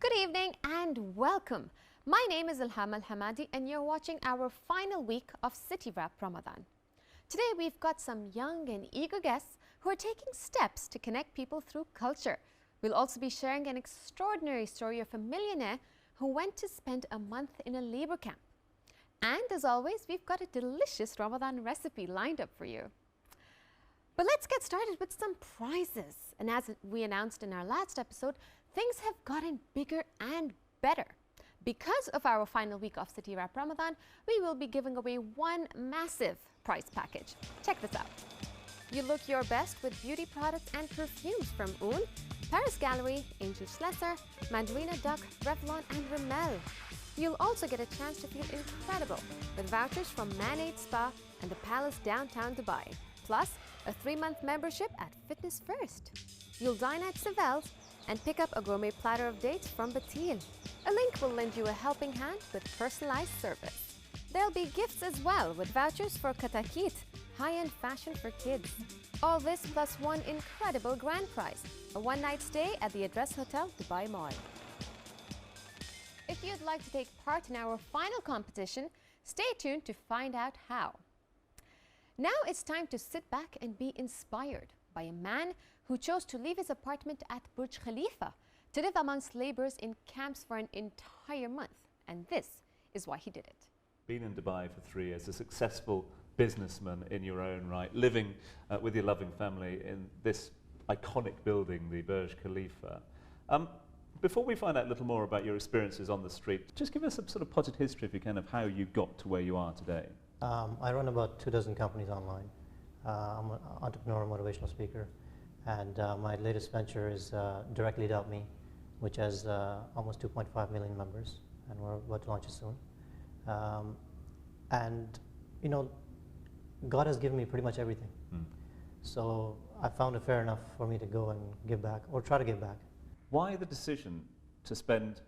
Good evening and welcome. My name is Ilham Al-Hamadi and you're watching our final week of City Wrap Ramadan. Today we've got some young and eager guests who are taking steps to connect people through culture. We'll also be sharing an extraordinary story of a millionaire who went to spend a month in a labor camp. And as always, we've got a delicious Ramadan recipe lined up for you. But let's get started with some prizes. And as we announced in our last episode, things have gotten bigger and better. Because of our final week of City Wrap Ramadan, we will be giving away one massive prize package. Check this out. You look your best with beauty products and perfumes from Oon, Paris Gallery, Angel Schlesser, Mandarina Duck, Revlon and Rimmel. You'll also get a chance to feel incredible with vouchers from Man-Aid Spa and the Palace downtown Dubai. Plus, a 3-month membership at Fitness First. You'll dine at Savelle's and pick up a gourmet platter of dates from Batil. A link will lend you a helping hand with personalized service. There'll be gifts as well with vouchers for Katakit, high-end fashion for kids. All this plus one incredible grand prize, a one-night stay at the Address Hotel, Dubai Mall. If you'd like to take part in our final competition, stay tuned to find out how. Now it's time to sit back and be inspired by a man who chose to leave his apartment at Burj Khalifa to live amongst laborers in camps for an entire month. And this is why he did it. Been in Dubai for 3 years, a successful businessman in your own right, living with your loving family in this iconic building, the Burj Khalifa. Before we find out a little more about your experiences on the street, just give us a sort of potted history, if you can, of how you got to where you are today. I run about 24 companies online. I'm an entrepreneur, motivational speaker, and my latest venture is Directly.me, which has almost 2.5 million members, and we're about to launch it soon. And you know, God has given me pretty much everything. So I found it fair enough for me to go and give back, or try to give back. Why the decision to spend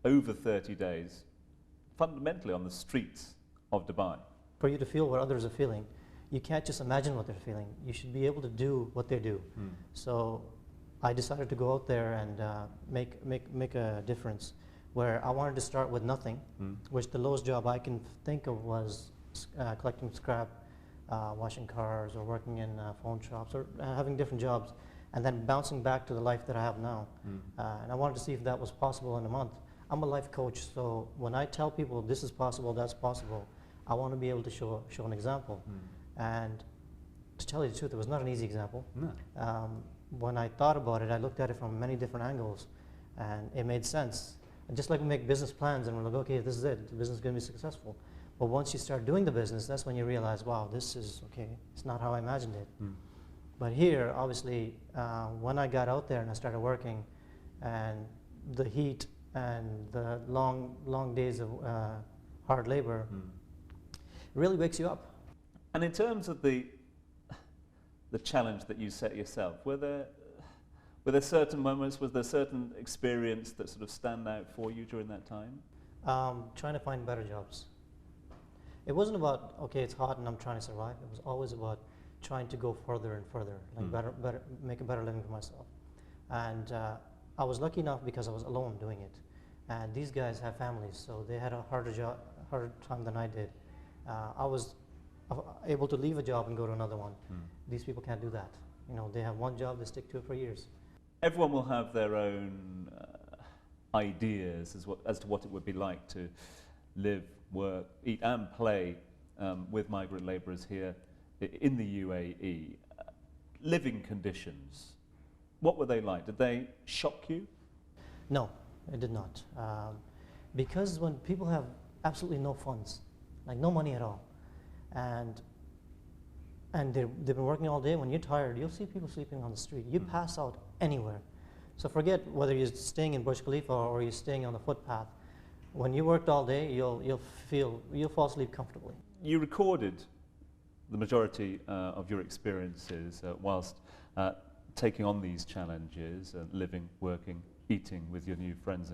over 30 days fundamentally on the streets of Dubai? For you to feel what others are feeling, you can't just imagine what they're feeling. You should be able to do what they do. So I decided to go out there and make a difference, where I wanted to start with nothing, which the lowest job I can think of was collecting scrap, washing cars, or working in phone shops, or having different jobs, and then bouncing back to the life that I have now. And I wanted to see if that was possible in a month. I'm a life coach, so when I tell people this is possible, that's possible, I want to be able to show an example. And to tell you the truth, it was not an easy example. When I thought about it, I looked at it from many different angles, and it made sense. And just like we make business plans and we're like, okay, this is it, the business is going to be successful. But once you start doing the business, that's when you realize, wow, this is, okay, it's not how I imagined it. But here, obviously, when I got out there and I started working, and the heat and the long days of hard labor, really wakes you up. And in terms of the challenge that you set yourself, were there certain moments, was there certain experience that sort of stand out for you during that time? Trying to find better jobs. It wasn't about, okay, it's hot and I'm trying to survive. It was always about trying to go further and further, like make a better living for myself. And I was lucky enough because I was alone doing it. And these guys have families, so they had a harder time than I did. I was able to leave a job and go to another one. These people can't do that. You know, they have one job, they stick to it for years. Everyone will have their own ideas as to what it would be like to live, work, eat and play with migrant labourers here in the UAE. Living conditions, what were they like? Did they shock you? No, it did not. Because when people have absolutely no funds, like no money at all, and they've been working all day, when you're tired, you'll see people sleeping on the street. You pass out anywhere. So forget whether you're staying in Burj Khalifa or you're staying on the footpath. When you worked all day, you'll fall asleep comfortably. You recorded the majority of your experiences whilst taking on these challenges, living, working, eating with your new friends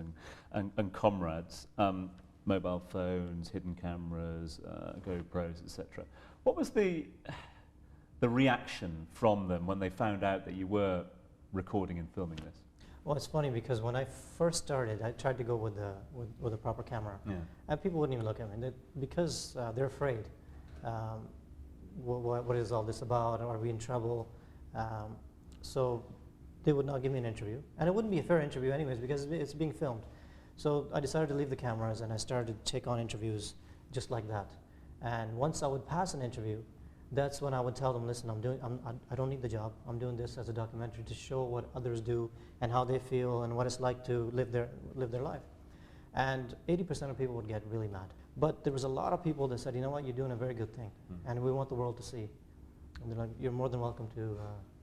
and comrades, mobile phones, hidden cameras, GoPros, etc. What was the reaction from them when they found out that you were recording and filming this? Well, it's funny because when I first started, I tried to go with a proper camera, Yeah. and people wouldn't even look at me because they're afraid. What is all this about? Are we in trouble? So they would not give me an interview, and it wouldn't be a fair interview anyways because it's being filmed. So I decided to leave the cameras, and I started to take on interviews just like that. And once I would pass an interview, that's when I would tell them, listen, I don't need the job. I'm doing this as a documentary to show what others do and how they feel and what it's like to live their life. And 80% of people would get really mad. But there was a lot of people that said, you know what, you're doing a very good thing, and we want the world to see. And they're like, you're more than welcome to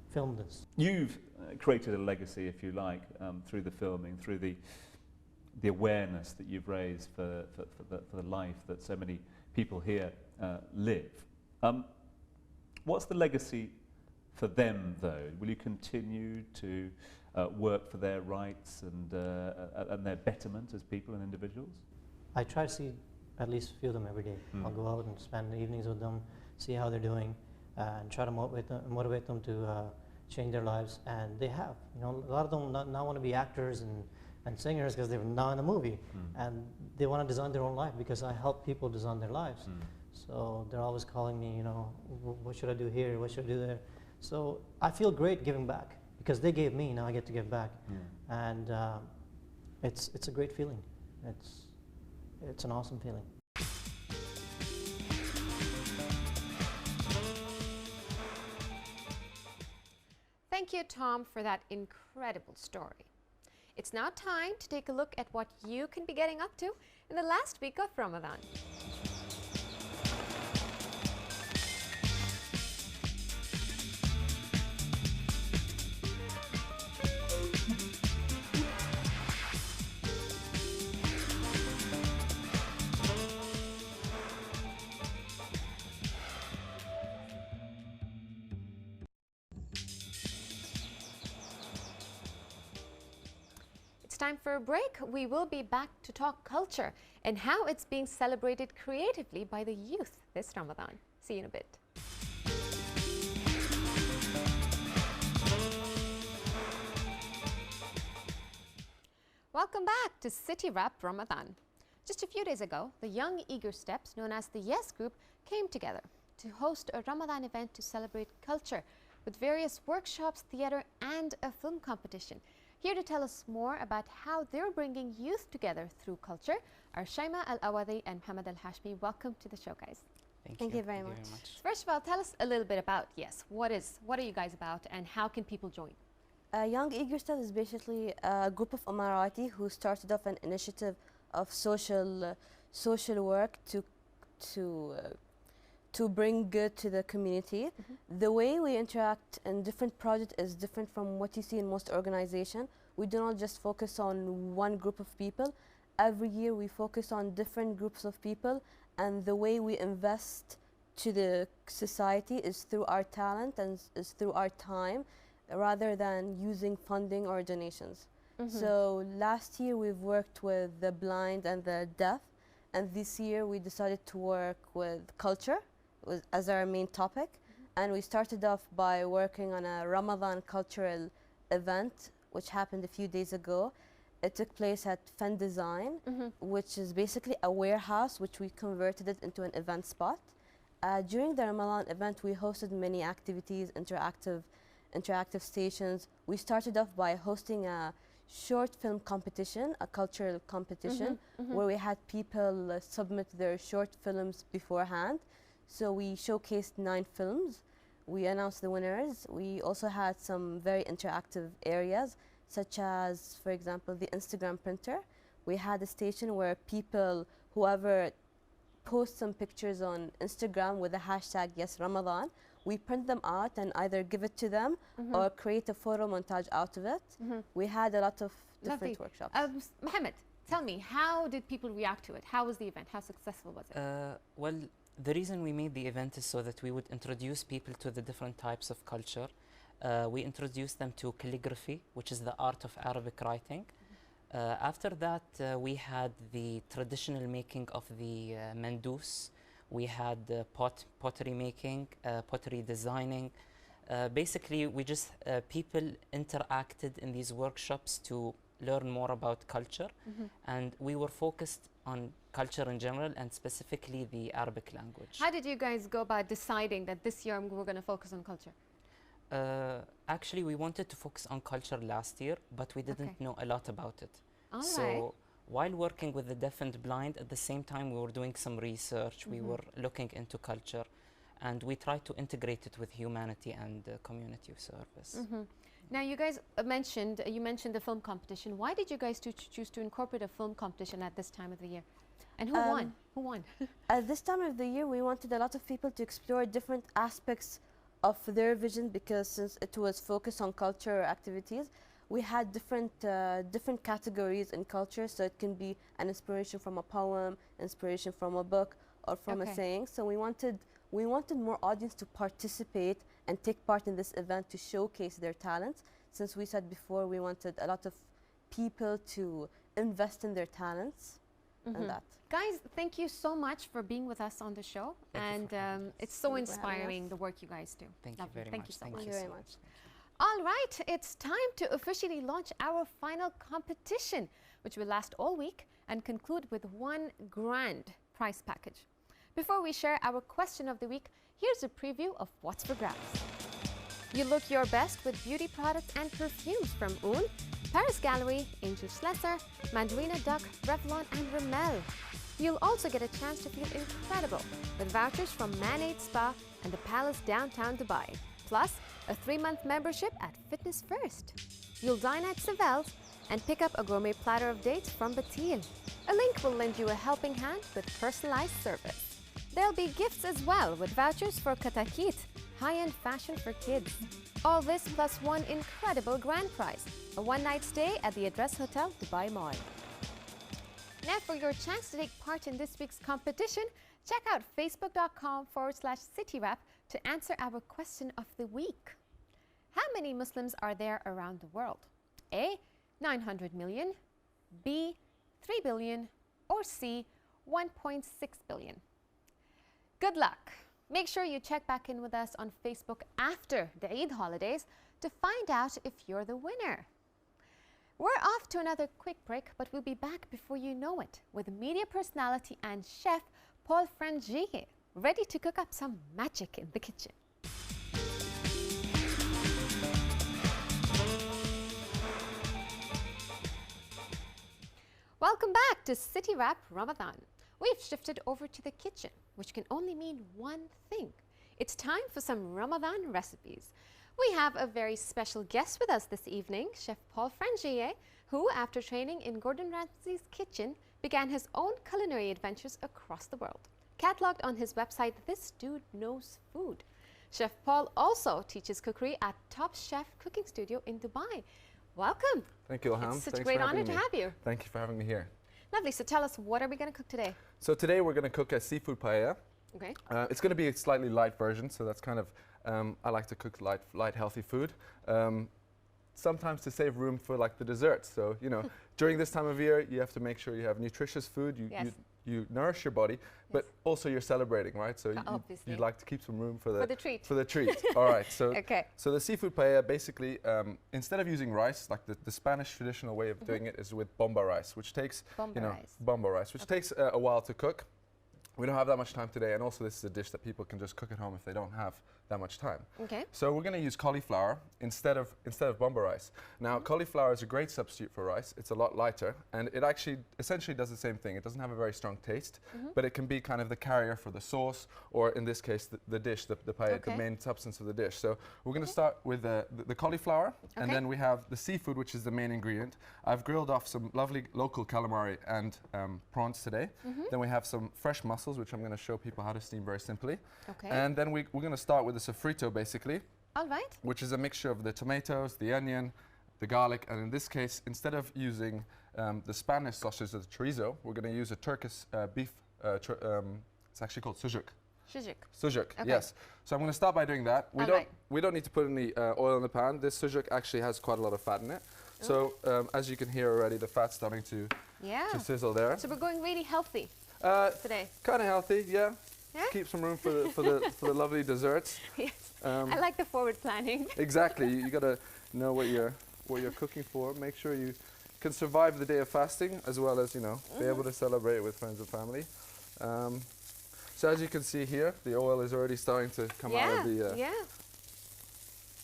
film this. You've created a legacy, if you like, through the filming, through the awareness that you've raised for the life that so many people here live. What's the legacy for them, though? Will you continue to work for their rights and their betterment as people and individuals? I try to see at least a few of them every day. I'll go out and spend the evenings with them, see how they're doing, and try to motivate them to change their lives. And they have. You know, a lot of them now want to be actors and singers because they're now in a movie, and they want to design their own life because I help people design their lives. So they're always calling me, you know, what should I do here? What should I do there? So I feel great giving back because they gave me, now I get to give back. And it's a great feeling. It's an awesome feeling. Thank you, Tom, for that incredible story. It's now time to take a look at what you can be getting up to in the last week of Ramadan. It's time for a break. We will be back to talk culture and how it's being celebrated creatively by the youth this Ramadan. See you in a bit. Welcome back to City Wrap Ramadan. Just a few days ago, the young eager steps known as the Yes Group came together to host a Ramadan event to celebrate culture with various workshops, theater and a film competition. Here to tell us more about how they're bringing youth together through culture are Shaima Al-Awadi and Muhammad Al-Hashmi. Welcome to the show, guys. Thank you very much. First of all, tell us a little bit about Yes. What are you guys about and how can people join? Young Eager Steps is basically a group of Emirati who started off an initiative of social work to bring good to the community. The way we interact in different projects is different from what you see in most organizations. We do not just focus on one group of people. Every year we focus on different groups of people, and the way we invest to the society is through our talent and is through our time rather than using funding or donations. So last year we've worked with the blind and the deaf, and this year we decided to work with culture as our main topic. And we started off by working on a Ramadan cultural event which happened a few days ago. It took place at Fen Design, which is basically a warehouse which we converted it into an event spot. During the Ramadan event we hosted many activities, interactive stations. We started off by hosting a short film competition, a cultural competition, where we had people submit their short films beforehand. So we showcased 9 films. We announced the winners. We also had some very interactive areas, such as, for example, the Instagram printer. We had a station where people, whoever posts some pictures on Instagram with the hashtag #YesRamadan, we print them out and either give it to them or create a photo montage out of it. We had a lot of different workshops. Mohammed, tell me, how did people react to it? How was the event? How successful was it? Well, the reason we made the event is so that we would introduce people to the different types of culture. We introduced them to calligraphy, which is the art of Arabic writing. After that, we had the traditional making of the mandous. We had pottery making, pottery designing. Basically, we just people interacted in these workshops to learn more about culture, and we were focused on culture in general and specifically the Arabic language. How did you guys go about deciding that this year we're going to focus on culture? Actually, we wanted to focus on culture last year, but we didn't know a lot about it. All so right. while working with the deaf and blind, at the same time we were doing some research, we were looking into culture, and we tried to integrate it with humanity and community service. Now, you guys mentioned the film competition. Why did you guys choose to incorporate a film competition at this time of the year? And who won? Who won? At this time of the year, we wanted a lot of people to explore different aspects of their vision, because since it was focused on culture activities, we had different categories in culture. So it can be an inspiration from a poem, inspiration from a book, or from a saying. So we wanted more audience to participate and take part in this event to showcase their talents. Since we said before, we wanted a lot of people to invest in their talents and that. Guys, thank you so much for being with us on the show. And it's so inspiring, the work you guys do. Thank you very Thank much. you so Thank much. you very much. All right, it's time to officially launch our final competition, which will last all week and conclude with one grand prize package. Before we share our question of the week, here's a preview of what's for grabs. You look your best with beauty products and perfumes from Oon, Paris Gallery, Angel Schlesser, Mandarina Duck, Revlon and Rimmel. You'll also get a chance to feel incredible with vouchers from Maneaid Spa and the Palace downtown Dubai, plus a 3-month membership at Fitness First. You'll dine at Savelle's and pick up a gourmet platter of dates from Batil. A link will lend you a helping hand with personalized service. There'll be gifts as well with vouchers for Katakit, high-end fashion for kids. All this plus one incredible grand prize, a one-night stay at the Address Hotel Dubai Mall. Now for your chance to take part in this week's competition, check out facebook.com/CityWrap to answer our question of the week. How many Muslims are there around the world? A, 900 million, B, 3 billion, or C, 1.6 billion? Good luck. Make sure you check back in with us on Facebook after the Eid holidays to find out if you're the winner. We're off to another quick break, but we'll be back before you know it with media personality and chef Paul Frangier, ready to cook up some magic in the kitchen. Welcome back to City Wrap Ramadan. We've shifted over to the kitchen, which can only mean one thing. It's time for some Ramadan recipes. We have a very special guest with us this evening, Chef Paul Frangier, who, after training in Gordon Ramsay's kitchen, began his own culinary adventures across the world. Catalogued on his website, This Dude Knows Food. Chef Paul also teaches cookery at Top Chef Cooking Studio in Dubai. Welcome. Thank you, Ilham. It's such a great honor to have you. Thank you for having me here. Lovely. So tell us, what are we going to cook today? So today we're going to cook a seafood paella. Okay. It's going to be a slightly light version, so that's kind of, I like to cook light, healthy food. Sometimes to save room for like the desserts. So, you know, during this time of year, you have to make sure you have nutritious food, you nourish your body, but also you're celebrating, right? So you'd like to keep some room for the treat. For the treat. All right. So, so the seafood paella, basically, instead of using rice, like the Spanish traditional way of doing it is with bomba rice, which takes, bomba rice, which takes a while to cook. We don't have that much time today, and also this is a dish that people can just cook at home if they don't have that much time. Okay. So we're going to use cauliflower instead of bomba rice. Now, cauliflower is a great substitute for rice. It's a lot lighter, and it actually essentially does the same thing. It doesn't have a very strong taste, but it can be kind of the carrier for the sauce, or in this case, the dish, the paella, the main substance of the dish. So we're going to start with the cauliflower, and then we have the seafood, which is the main ingredient. I've grilled off some lovely local calamari and prawns today. Then we have some fresh mussels, which I'm going to show people how to steam very simply. Okay. And then we're going to start with the sofrito, basically. All right. Which is a mixture of the tomatoes, the onion, the garlic, and in this case, instead of using the Spanish sausage, the chorizo, we're going to use a Turkish beef. It's actually called sucuk. Sucuk, yes. So I'm going to start by doing that. We don't need to put any oil in the pan. This sucuk actually has quite a lot of fat in it. So as you can hear already, the fat's starting to sizzle there. So we're going really healthy today. Kind of healthy, yeah. Yeah? keep some room for the lovely desserts. Yes. I like the forward planning. Exactly. You gotta know what you're cooking for. Make sure you can survive the day of fasting as well as be able to celebrate with friends and family. So as you can see here, the oil is already starting to come out of the.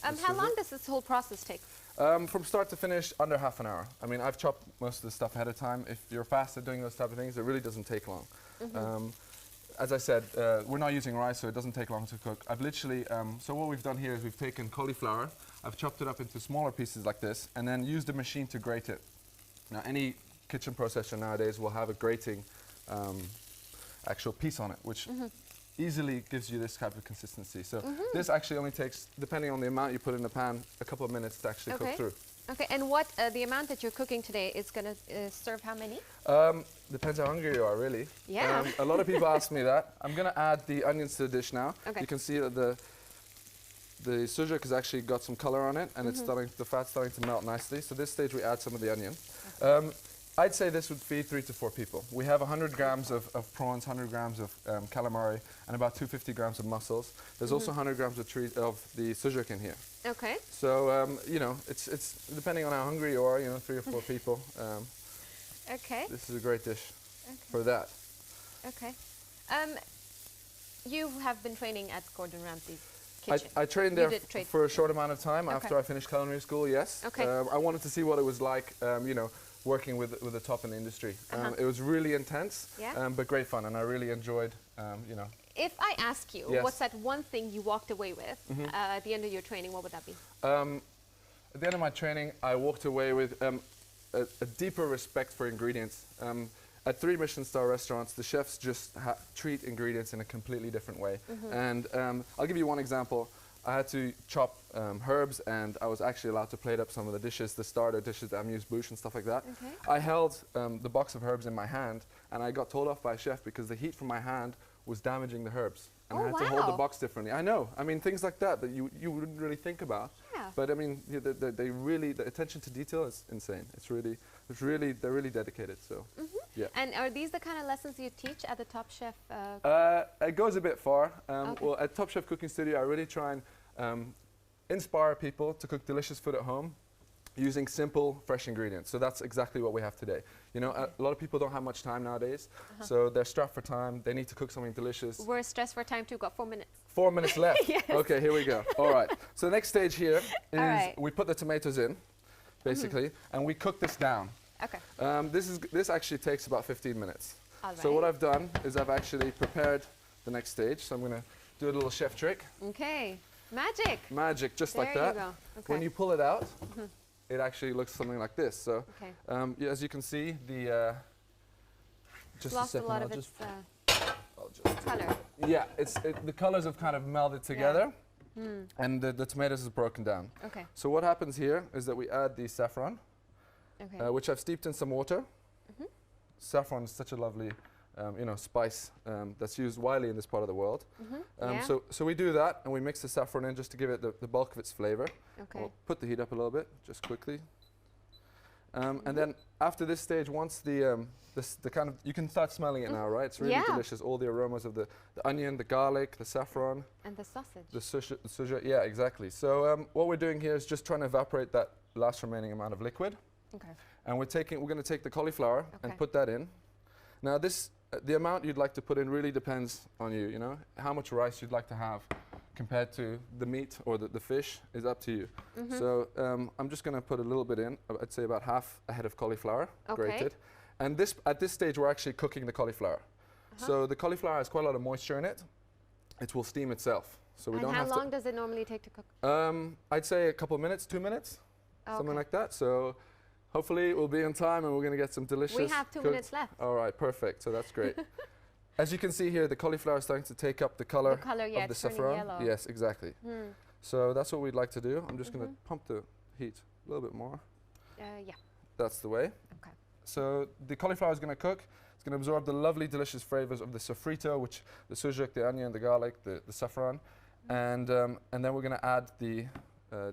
How long does this whole process take? From start to finish, under half an hour. I mean, I've chopped most of the stuff ahead of time. If you're fast at doing those type of things, it really doesn't take long. As I said, we're not using rice, so it doesn't take long to cook. I've literally, so what we've done here is we've taken cauliflower, I've chopped it up into smaller pieces like this, and then used a machine to grate it. Now, any kitchen processor nowadays will have a grating actual piece on it, which easily gives you this type of consistency. So this actually only takes, depending on the amount you put in the pan, a couple of minutes to actually cook through. Okay, and what the amount that you're cooking today is going to serve how many? Depends how hungry you are, really. Yeah. A lot of people ask me that. I'm going to add the onions to the dish now. Okay. You can see that the sujuk has actually got some color on it, and it's the fat's starting to melt nicely. So this stage we add some of the onion. I'd say this would feed 3 to 4 people. We have 100 grams of prawns, 100 grams of calamari, and about 250 grams of mussels. There's also 100 grams of the sujuk in here. Okay. So, it's depending on how hungry you are, 3 or 4 people. Okay. This is a great dish for that. Okay. You have been training at Gordon Ramsay's kitchen. I trained there for a short amount of time after I finished culinary school, yes. Okay. I wanted to see what it was like, working with the top in the industry. It was really intense, but great fun, and I really enjoyed, If I ask you, what's that one thing you walked away with at the end of your training, what would that be? At the end of my training, I walked away with a deeper respect for ingredients. At 3 Michelin-star restaurants, the chefs just treat ingredients in a completely different way. And I'll give you one example. I had to chop herbs, and I was actually allowed to plate up some of the dishes, the starter dishes, the amuse-bouche and stuff like that. Okay. I held the box of herbs in my hand, and I got told off by a chef because the heat from my hand was damaging the herbs. And I had to hold the box differently. I know. I mean, things like that you wouldn't really think about. Yeah. But I mean, the attention to detail is insane. They're really dedicated. So, yeah. And are these the kind of lessons you teach at the Top Chef? It goes a bit far. Well, at Top Chef Cooking Studio, I really try and inspire people to cook delicious food at home using simple, fresh ingredients. So that's exactly what we have today. A lot of people don't have much time nowadays, so they're strapped for time. They need to cook something delicious. We're stressed for time too. Got 4 minutes. 4 minutes left. Yes. Okay, here we go. All right. So the next stage here is we put the tomatoes in, basically, and we cook this down. Okay. This actually takes about 15 minutes. All right. So what I've done is I've actually prepared the next stage. So I'm going to do a little chef trick. Okay. Magic. Magic, just like There that. you go. Okay. When you pull it out, it actually looks something like this. So, as you can see, just lost a lot of its color. Yeah, the colors have kind of melded together, and the tomatoes is broken down. Okay. So what happens here is that we add the saffron, which I've steeped in some water. Saffron is such a lovely, spice that's used widely in this part of the world. So we do that, and we mix the saffron in just to give it the bulk of its flavor. Okay. We'll put the heat up a little bit, just quickly. And then after this stage, once the kind of, you can start smelling it now, right? It's really delicious. All the aromas of the onion, the garlic, the saffron. And the sausage. The suja, yeah, exactly. So what we're doing here is just trying to evaporate that last remaining amount of liquid. Okay. And we're going to take the cauliflower and put that in. Now the amount you'd like to put in really depends on you, how much rice you'd like to have compared to the meat or the fish is up to you. So I'm just going to put a little bit in, I'd say about half a head of cauliflower, grated. And at this stage, we're actually cooking the cauliflower. So the cauliflower has quite a lot of moisture in it. It will steam itself. So we don't have to. And how long does it normally take to cook? I'd say a couple of minutes, 2 minutes, something like that. So hopefully we'll be on time and we're going to get some delicious. We have 2 minutes left. All right, perfect. So that's great. As you can see here, the cauliflower is starting to take up the color of the saffron. Yellow. Yes, exactly. So that's what we'd like to do. I'm just going to pump the heat a little bit more. Yeah. That's the way. Okay. So the cauliflower is going to cook. It's going to absorb the lovely, delicious flavors of the sofrito, which the sujuk, the onion, the garlic, the saffron, and then we're going to add the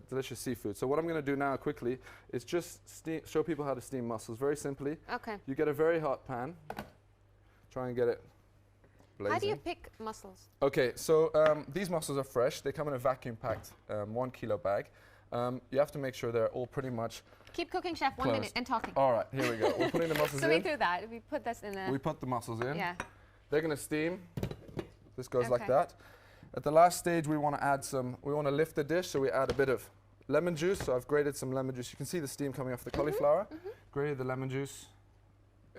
delicious seafood. So what I'm going to do now quickly is just show people how to steam mussels very simply. Okay. You get a very hot pan. Try and get it. blazing. How do you pick mussels? Okay, so these mussels are fresh. They come in a vacuum-packed 1 kilo bag. You have to make sure they're all pretty much Keep cooking, chef. 1 closed. minute and talking. All right, here we go. We're putting the mussels So we in. threw that. We put this in the. We put the mussels in. Yeah. They're going to steam. This goes like Okay. that. At the last stage, we want to add we want to lift the dish, so we add a bit of lemon juice. So I've grated some lemon juice. You can see the steam coming off the cauliflower. Grated the lemon juice.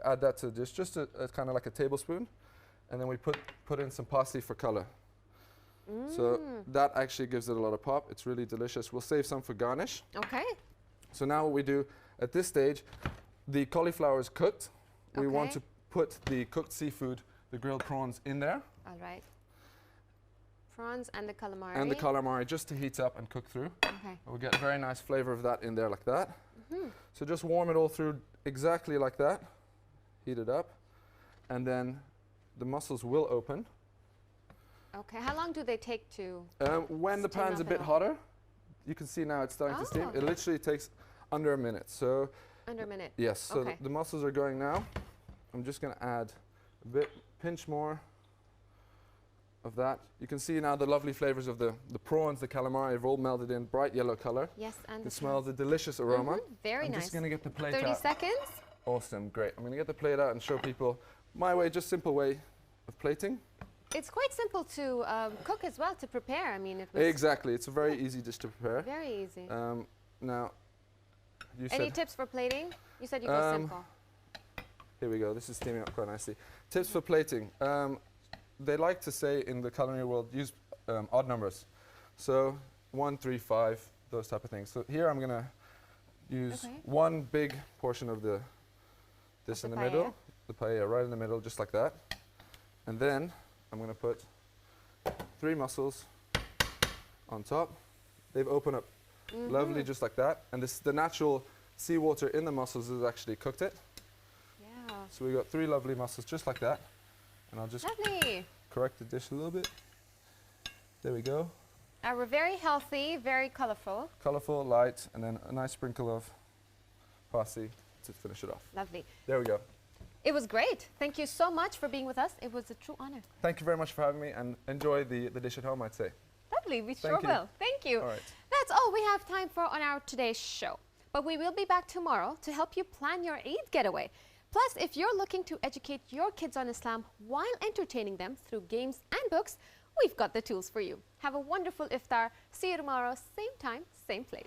Add that to the dish, just a kind of like a tablespoon. And then we put in some parsley for color. So that actually gives it a lot of pop. It's really delicious. We'll save some for garnish. Okay. So now what we do at this stage, the cauliflower is cooked. We want Okay. to put the cooked seafood, the grilled prawns, in there. All right. Prawns and the calamari. And the calamari just to heat up and cook through. Okay. We'll get a very nice flavor of that in there like that. So just warm it all through exactly like that. Heat it up. And then the mussels will open. Okay. How long do they take to? When the Steam pan's a up bit and hotter, you can see now it's starting to steam. Oh. It literally takes under a minute. So Under a minute. yes, so Okay. the mussels are going now. I'm just going to add a pinch more of that. You can see now the lovely flavors of the prawns, the calamari have all melted in, bright yellow color. Yes, and You the can smell the delicious aroma. Very I'm nice. just going to get the plate 30 out. seconds. Awesome, great. I'm going to get the plate out and show people my way, just simple way of plating. It's quite simple to cook as well, to prepare. I mean, it was Exactly, it's a very easy dish to prepare. very easy. Now, you Any said, tips for plating? You said you go simple. here we go, this is steaming up quite nicely. Tips for plating. They like to say in the culinary world, use odd numbers. So 1, 3, 5, those type of things. So here I'm going to use one big portion of this in the middle, the paella right in the middle, just like that. And then I'm going to put 3 mussels on top. They've opened up lovely just like that. And the natural seawater in the mussels has actually cooked it. Yeah. So we got 3 lovely mussels just like that. And I'll just Lovely. correct the dish a little bit. There we go. We're very healthy, very colorful. Colorful, light, and then a nice sprinkle of parsley to finish it off. Lovely. There we go. It was great. Thank you so much for being with us. It was a true honor. Thank you very much for having me, and enjoy the dish at home, I'd say. Lovely. We Thank sure you. will. Thank you. All right. That's all we have time for on our today's show. But we will be back tomorrow to help you plan your Eid getaway. Plus, if you're looking to educate your kids on Islam while entertaining them through games and books, we've got the tools for you. Have a wonderful iftar. See you tomorrow, same time, same place.